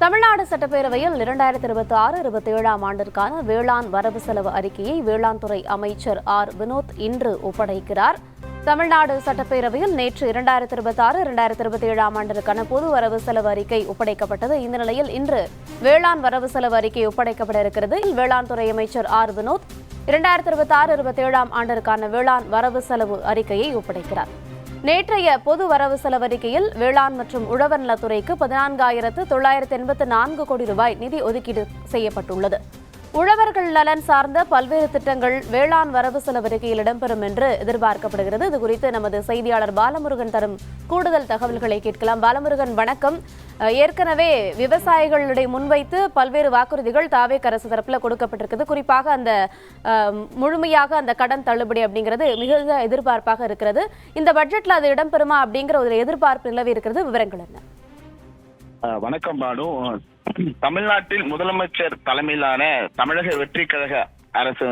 தமிழ்நாடு சட்டப்பேரவையில் 2026-27 ஆண்டிற்கான வேளாண் வரவு செலவு அறிக்கையை வேளாண் துறை அமைச்சர் வினோத் இன்று ஒப்படைக்கிறார். தமிழ்நாடு சட்டப்பேரவையில் நேற்று 2026-27 ஆண்டிற்கான பொது வரவு செலவு அறிக்கை ஒப்படைக்கப்பட்டது. இந்த நிலையில் இன்று வேளாண் வரவு செலவு அறிக்கை ஒப்படைக்கப்பட இருக்கிறது. வேளாண் துறை அமைச்சர் வினோத் 2026-27 ஆண்டிற்கான வேளாண் வரவு செலவு அறிக்கையை ஒப்படைக்கிறார். நேற்றைய பொது வரவு செலவு அறிக்கையில் வேளாண் மற்றும் உழவர் நலத்துறைக்கு 14,984 கோடி ரூபாய் நிதி ஒதுக்கீடு செய்யப்பட்டுள்ளது. உழவர்கள் நலன் சார்ந்த பல்வேறு திட்டங்கள் வேளாண் வரவு செலவு அறிக்கையில் இடம்பெறும் என்று எதிர்பார்க்கப்படுகிறது. இதுகுறித்து நமது செய்தியாளர் பாலமுருகன் தரும் கூடுதல் தகவல்களை கேட்கலாம். பாலமுருகன், வணக்கம். ஏற்கனவே விவசாயிகளிடையே முன்வைத்து பல்வேறு வாக்குறுதிகள் தாவேக அரசு தரப்பில் கொடுக்கப்பட்டிருக்குது. குறிப்பாக அந்த முழுமையாக அந்த கடன் தள்ளுபடி அப்படிங்கிறது மிகுந்த எதிர்பார்ப்பாக இருக்கிறது. இந்த பட்ஜெட்ல அது இடம்பெறுமா அப்படிங்கிற ஒரு எதிர்பார்ப்பு நிலவி இருக்கிறது. விவரங்கள் என்ன? வணக்கம் பானு. தமிழ்நாட்டில் முதலமைச்சர் தலைமையிலான தமிழக வெற்றி கழக அரசு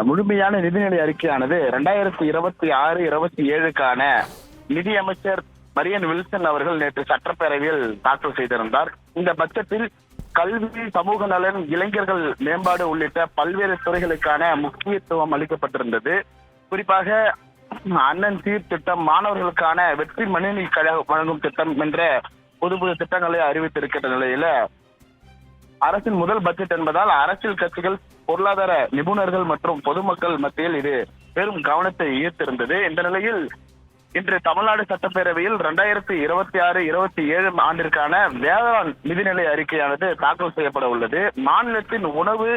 முழுமையான நிதிநிலை அறிக்கையானது 2026-27க்கான நிதியமைச்சர் மரியன் வில்சன் அவர்கள் நேற்று சட்டப்பேரவையில் தாக்கல் செய்திருந்தார். இந்த பட்ஜெட்டில் கல்வி, சமூக நலன், இளைஞர்கள் மேம்பாடு உள்ளிட்ட பல்வேறு துறைகளுக்கான முக்கியத்துவம் அளிக்கப்பட்டிருந்தது. குறிப்பாக அண்ணன் சீர் திட்டம், மாணவர்களுக்கான வெற்றி மணினி வழங்கும் திட்டம் என்ற புது திட்டங்களை அறிவித்திருக்கிற நிலையில அரசின் முதல் பட்ஜெட் என்பதால் அரசியல் கட்சிகள், பொருளாதார நிபுணர்கள் மற்றும் பொதுமக்கள் மத்தியில் இது பெரும் கவனத்தை ஈர்த்திருந்தது. இந்த நிலையில் இன்று தமிழ்நாடு சட்டப்பேரவையில் 2026-27 ஆண்டிற்கான வேளாண் நிதிநிலை அறிக்கையானது தாக்கல் செய்யப்பட உள்ளது. மாநிலத்தின் உணவு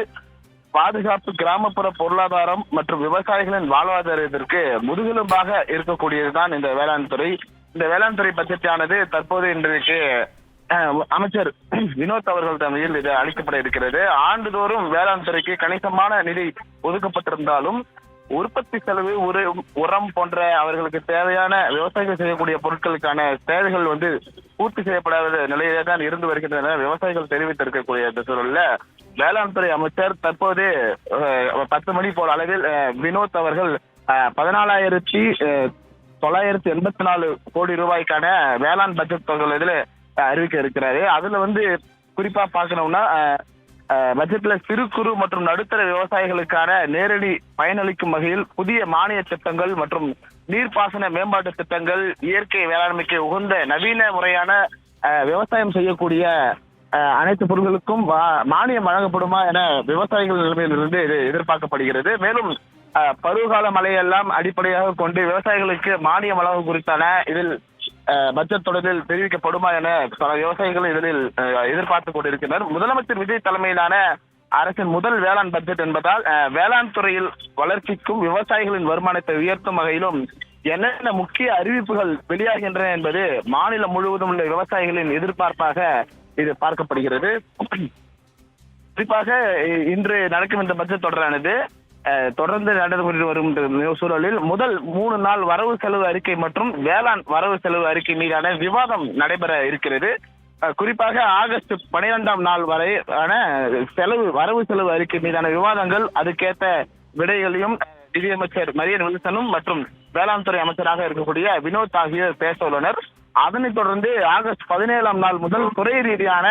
பாதுகாப்பு, கிராமப்புற பொருளாதாரம் மற்றும் விவசாயிகளின் வாழ்வாதாரத்திற்கு முதுகெலும்பாக இருக்கக்கூடியதுதான் இந்த வேளாண் துறை. இந்த வேளாண் துறை பட்ஜெட்டானது தற்போது இன்றைக்கு அமைச்சர் வினோத் அவர்கள் தலைமையில் இது அளிக்கப்பட இருக்கிறது. ஆண்டுதோறும் வேளாண் துறைக்கு கணிசமான நிதி ஒதுக்கப்பட்டிருந்தாலும் உற்பத்தி செலவு, உரம் போன்ற அவர்களுக்கு தேவையான விவசாயிகள் செய்யக்கூடிய பொருட்களுக்கான தேவைகள் பூர்த்தி செய்யப்படாத நிலையிலே தான் இருந்து வருகின்றன விவசாயிகள் தெரிவித்திருக்கக்கூடிய இந்த சூழல்ல வேளாண் துறை அமைச்சர் தற்போது 10 மணி போல அளவில் வினோத் அவர்கள் 14,984 கோடி ரூபாய்க்கான வேளாண் பட்ஜெட் தொகை இதுல அறிவிக்க இருக்கிறாரு. அதுல குறிப்பா பார்க்கணும்னா பட்ஜெட்ல சிறு குறு மற்றும் நடுத்தர விவசாயிகளுக்கான நேரடி பயனளிக்கும் வகையில் புதிய மானிய திட்டங்கள் மற்றும் நீர்ப்பாசன மேம்பாட்டு திட்டங்கள், இயற்கை வேளாண்மைக்கு உகந்த நவீன முறையான விவசாயம் செய்யக்கூடிய அனைத்து பொருட்களுக்கும் மானியம் வழங்கப்படுமா என விவசாயிகள் நிலைமையிலிருந்து இது எதிர்பார்க்கப்படுகிறது. மேலும் பருவகால மழையெல்லாம் அடிப்படையாக கொண்டு விவசாயிகளுக்கு மானியம் வழங்க குறித்தான இதில் பட்ஜெட் தொடரில் தெரிவிக்கப்படுமா என பல விவசாயிகள் இதில் எதிர்பார்த்துக் கொண்டிருக்கின்றனர். முதலமைச்சர் விஜய் தலைமையிலான அரசின் முதல் வேளாண் பட்ஜெட் என்பதால் வேளாண் துறையில் வளர்ச்சிக்கும் விவசாயிகளின் வருமானத்தை உயர்த்தும் வகையிலும் என்னென்ன முக்கிய அறிவிப்புகள் வெளியாகின்றன என்பது மாநிலம் முழுவதும் உள்ள விவசாயிகளின் எதிர்பார்ப்பாக இது பார்க்கப்படுகிறது. குறிப்பாக இன்று நடக்கும் இந்த பட்ஜெட் தொடரானது தொடர்ந்து நடந்து வரும் சூழலில் முதல் 3 நாள் வரவு செலவு அறிக்கை மற்றும் வேளாண் வரவு செலவு அறிக்கை மீதான விவாதம் நடைபெற இருக்கிறது. குறிப்பாக ஆகஸ்ட் 12ஆம் நாள் வரையான வரவு செலவு அறிக்கை மீதான விவாதங்கள், அதுக்கேற்ற விடைகளையும் நிதியமைச்சர் மரியன் வில்சனும் மற்றும் வேளாண் துறை அமைச்சராக இருக்கக்கூடிய வினோத் ஆகியோர் பேச உள்ளனர். அதனைத் தொடர்ந்து ஆகஸ்ட் 17ஆம் நாள் முதல் துறை ரீதியான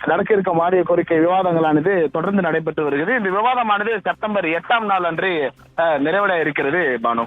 நடக்க இருக்க மானிய கோரிக்கை விவாதங்களானது தொடர்ந்து நடைபெற்று வருகிறது. இந்த விவாதமானது செப்டம்பர் 8ஆம் நாள் அன்று நிறைவடைய இருக்கிறது. பானு.